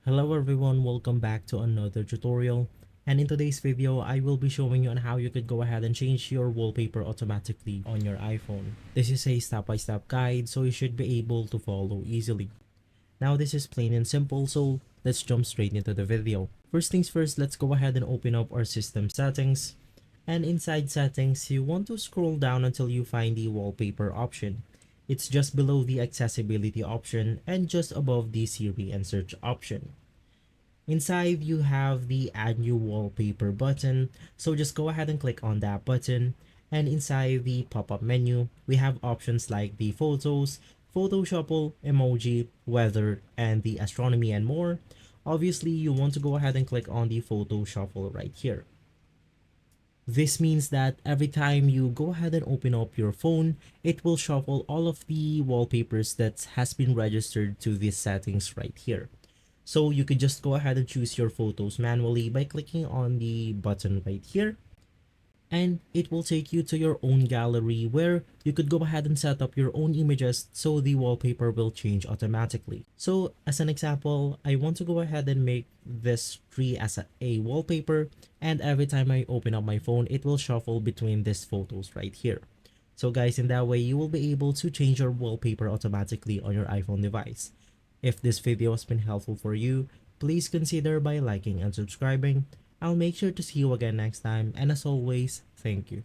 Hello everyone, welcome back to another tutorial, and in today's video I will be showing you on how you could go ahead and change your wallpaper automatically on your iPhone. This is a step-by-step guide, so you should be able to follow easily. Now this is plain and simple, so let's jump straight into the video. First things first, let's go ahead and open up our system settings, and inside settings you want to scroll down until you find the wallpaper option. It's just below the accessibility option and just above the Siri and search option. Inside you have the add new wallpaper button, so just go ahead and click on that button, and inside the pop-up menu we have options like the photos, photo shuffle, emoji, weather, and the astronomy and more. Obviously you want to go ahead and click on the photo shuffle right here. This means that every time you go ahead and open up your phone, it will shuffle all of the wallpapers that has been registered to these settings right here. So you could just go ahead and choose your photos manually by clicking on the button right here, and it will take you to your own gallery where you could go ahead and set up your own images so the wallpaper will change automatically. So as an example, I want to go ahead and make this tree as a wallpaper, and every time I open up my phone it will shuffle between these photos right here. So guys, in that way you will be able to change your wallpaper automatically on your iPhone device. If this video has been helpful for you, please consider by liking and subscribing. I'll make sure to see you again next time, and as always, thank you.